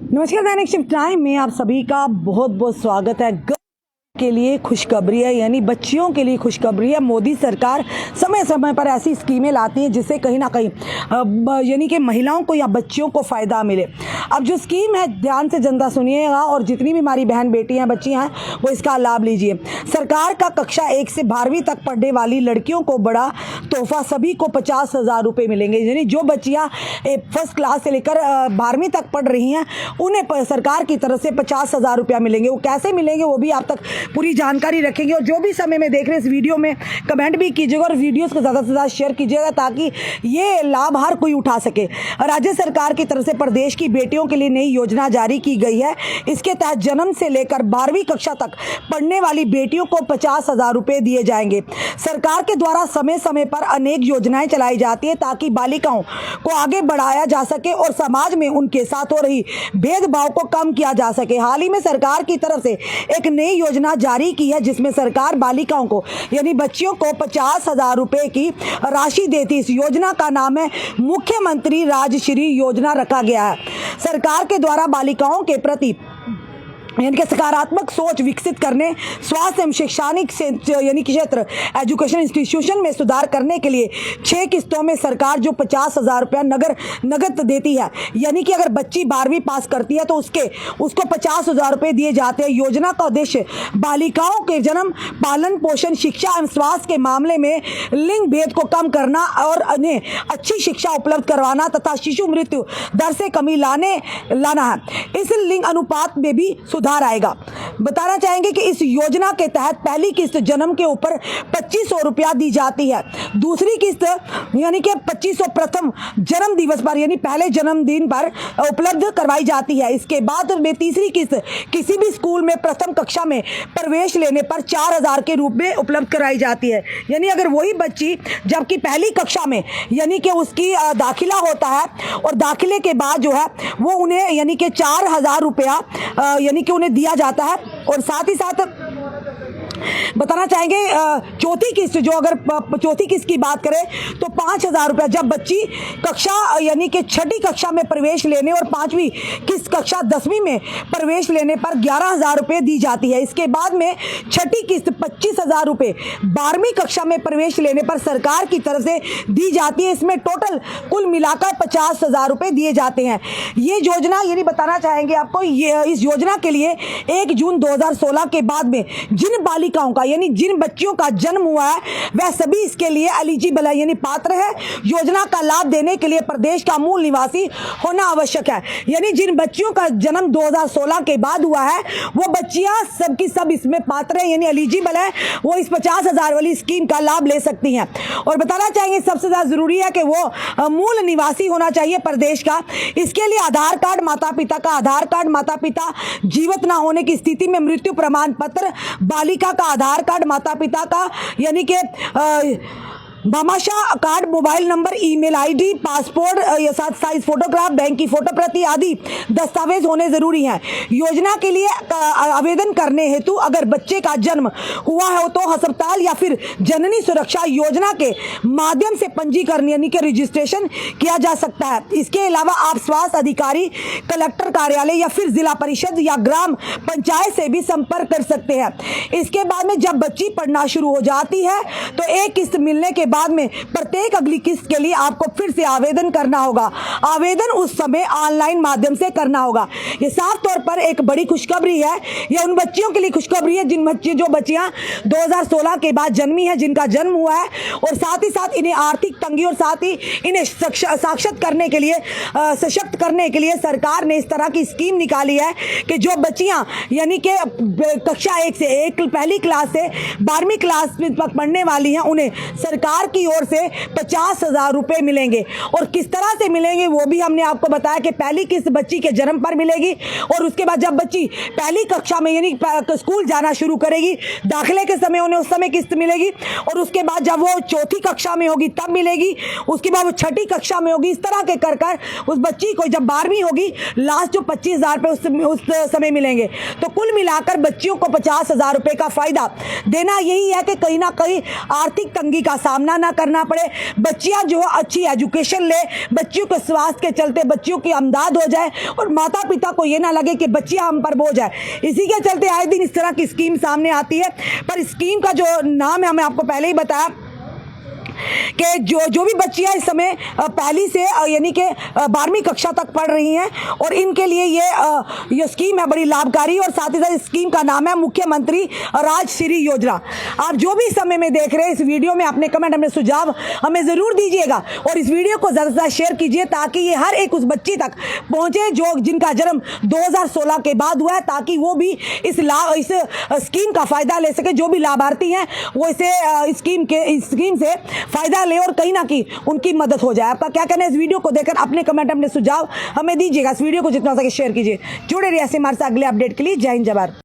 नमस्कार, दैनिक shift time में आप सभी का बहुत बहुत स्वागत है। के लिए खुशखबरी है, यानी बच्चियों के लिए खुशखबरी है। मोदी सरकार समय समय पर ऐसी स्कीमें लाती है जिससे कहीं ना कहीं यानी कि महिलाओं को या बच्चियों को फ़ायदा मिले। अब जो स्कीम है, ध्यान से जनता सुनिएगा और जितनी भी हमारी बहन बेटियां बच्चियां हैं वो इसका लाभ लीजिए। सरकार का कक्षा 1 से 12वीं तक पढ़ने वाली लड़कियों को बड़ा तोहफा, सभी को 50,000 रुपये मिलेंगे। यानी जो बच्चियां फर्स्ट क्लास से लेकर 12वीं तक पढ़ रही हैं उन्हें सरकार की तरफ से 50,000 रुपया मिलेंगे। वो कैसे मिलेंगे वो भी आप तक पूरी जानकारी रखेंगे। और जो भी समय में देख रहे हैं इस वीडियो में कमेंट भी कीजिएगा और वीडियोस को ज़्यादा से ज़्यादा शेयर कीजिएगा ताकि ये लाभ हर कोई उठा सके। राज्य सरकार की तरफ से प्रदेश की बेटियों के लिए नई योजना जारी की गई है। इसके तहत जन्म से लेकर 12वीं कक्षा तक पढ़ने वाली बेटियों को 50,000 रुपये दिए जाएंगे। सरकार के द्वारा समय समय पर अनेक योजनाएं चलाई जाती है ताकि बालिकाओं को आगे बढ़ाया जा सके और समाज में उनके साथ हो रही भेदभाव को कम किया जा सके। हाल ही में सरकार की तरफ से एक नई योजना जारी की है जिसमें सरकार बालिकाओं को यानी बच्चियों को 50,000 रुपये की राशि देती। इस योजना का नाम है मुख्यमंत्री राजश्री योजना रखा गया है। सरकार के द्वारा बालिकाओं के प्रति यानी कि सकारात्मक सोच विकसित करने, स्वास्थ्य एवं शैक्षणिक यानी कि क्षेत्र एजुकेशन इंस्टीट्यूशन में सुधार करने के लिए 6 किस्तों में सरकार जो 50,000 रुपया नगद देती है। यानी कि अगर बच्ची 12वीं पास करती है तो उसको 50,000 रुपये दिए जाते हैं। योजना का उद्देश्य बालिकाओं के जन्म, पालन पोषण, शिक्षा एवं स्वास्थ्य के मामले में लिंग भेद को कम करना और उन्हें अच्छी शिक्षा उपलब्ध करवाना तथा शिशु मृत्यु दर से कमी लाना है। इस लिंग अनुपात में भी सुधार आएगा। बताना चाहेंगे कि इस योजना के तहत पहली किस्त जन्म के ऊपर 2500 रुपया दी जाती है। दूसरी किस्त यानी कि 2500 प्रथम जन्म दिवस पर यानी पहले जन्मदिन पर उपलब्ध करवाई जाती है। इसके बाद में तीसरी किस्त किसी भी स्कूल में प्रथम कक्षा में प्रवेश लेने पर 4,000 के रूप में उपलब्ध कराई जाती है। यानी अगर वही बच्ची जबकि पहली कक्षा में यानी कि उसकी दाखिला होता है और दाखिले के बाद जो है वो उन्हें यानी कि 4,000 रुपया यानी कि उन्हें दिया जाता है। और साथ ही साथ बताना चाहेंगे चौथी किस्त जो अगर चौथी किस्त की बात करें तो 5,000 रुपया जब बच्ची कक्षा यानी कि 6ठी कक्षा में प्रवेश लेने और 5वीं किस्त कक्षा 10वीं में प्रवेश लेने पर 11,000 रुपये दी जाती है। इसके बाद में 6ठी किस्त 25,000 रुपये 12वीं कक्षा में प्रवेश लेने पर सरकार की तरफ से दी जाती है। इसमें टोटल कुल मिलाकर 50,000 रुपये दिए जाते हैं। ये योजना यानी बताना चाहेंगे आपको इस योजना के लिए 1 जून 2016 के बाद में जिन बालिकाओं का यानी जिन बच्चियों का जन्म हुआ है वह सभी इसके लिए एलिजिबल है यानी पात्र है। योजना का लाभ देने के लिए प्रदेश का मूल निवासी होना आवश्यक है। यानी जिन बच्चियों का जन्म 2016 के बाद हुआ है वो बच्चियां सब की सब इसमें पात्र है यानी एलिजिबल है, वो इस 50,000 वाली स्कीम का लाभ ले सकती हैं। और बताना चाहेंगे सबसे ज़्यादा ज़रूरी है कि वो मूल निवासी होना चाहिए प्रदेश का। इसके लिए आधार कार्ड, माता पिता का आधार कार्ड, माता पिता जीवित ना होने की स्थिति में मृत्यु प्रमाण पत्र, बालिका का आधार कार्ड, माता पिता का यानी कि Bhamashah card, mobile number, email ID, passport या साथ साइज फोटोग्राफ, बैंक की फोटो प्रति आदि दस्तावेज होने जरूरी हैं। योजना के लिए आवेदन करने हेतु अगर बच्चे का जन्म हुआ है तो अस्पताल या फिर जननी सुरक्षा योजना के माध्यम से पंजीकरण यानी कि रजिस्ट्रेशन किया जा सकता है। इसके अलावा आप स्वास्थ्य अधिकारी, कलेक्टर कार्यालय या फिर जिला परिषद या ग्राम पंचायत से भी संपर्क कर सकते हैं। इसके बाद में जब बच्ची पढ़ना शुरू हो जाती है तो एक किस्त मिलने के बाद में प्रत्येक अगली किस्त के लिए आपको फिर से आवेदन करना होगा। आवेदन उस समय ऑनलाइन माध्यम से करना होगा। ये साफ तौर पर एक बड़ी खुशखबरी है। ये उन बच्चियों के लिए खुशखबरी है जो बच्चियां 2016 के बाद जन्मी हैं, जिनका जन्म हुआ है और साथ ही साथ इन्हें आर्थिक तंगी और साथ ही इन्हें सशक्त करने के लिए सरकार ने इस तरह की स्कीम निकाली है कि जो बच्चियां यानी कि कक्षा 1 से पहली क्लास से 12वीं क्लास में पढ़ने वाली हैं उन्हें सरकार की ओर से 50,000 रुपए मिलेंगे। और किस तरह से मिलेंगे वो भी हमने आपको बताया कि पहली किस्त बच्ची के जन्म पर मिलेगी और उसके बाद जब बच्ची पहली कक्षा में यानी स्कूल जाना शुरू करेगी, दाखिले के समय उन्हें उस समय किस्त मिलेगी और उसके बाद जब वो चौथी कक्षा में होगी तब मिलेगी, उसके बाद वो 6ठी कक्षा में होगी। इस तरह के कर उस बच्ची को जब 12वीं होगी लास्ट जो 25,000 रुपये उस समय मिलेंगे। तो कुल मिलाकर बच्चियों को 50,000 रुपये का फायदा देना यही है कि कहीं ना कहीं आर्थिक तंगी का सामना सामना ना करना पड़े, बच्चियां जो अच्छी एजुकेशन ले, बच्चियों के स्वास्थ्य के चलते बच्चियों की आमदाद हो जाए और माता पिता को ये ना लगे कि बच्चियां हम पर बोझ है। इसी के चलते आए दिन इस तरह की स्कीम सामने आती है। पर स्कीम का जो नाम है हमें आपको पहले ही बताया कि जो भी बच्चियां इस समय पहली से यानी कि 12वीं कक्षा तक पढ़ रही हैं और इनके लिए ये स्कीम है बड़ी लाभकारी। और साथ ही साथ इस स्कीम का नाम है मुख्यमंत्री राजश्री योजना। आप जो भी समय में देख रहे हैं इस वीडियो में अपने कमेंट, अपने सुझाव हमें ज़रूर दीजिएगा और इस वीडियो को ज़्यादा से ज़्यादा शेयर कीजिए ताकि ये हर एक उस बच्ची तक पहुँचे जो जिनका जन्म 2016 के बाद हुआ है, ताकि वो भी इस स्कीम का फ़ायदा ले सके। जो भी लाभार्थी हैं वो इस स्कीम से फायदा ले और कहीं ना कहीं उनकी मदद हो जाए। आपका क्या कहना है इस वीडियो को देखकर? अपने कमेंट, अपने सुझाव हमें दीजिएगा। इस वीडियो को जितना हो सके शेयर कीजिए। जुड़े रहिए ऐसे हमारे साथ अगले अपडेट के लिए। जय हिंद, जय भारत।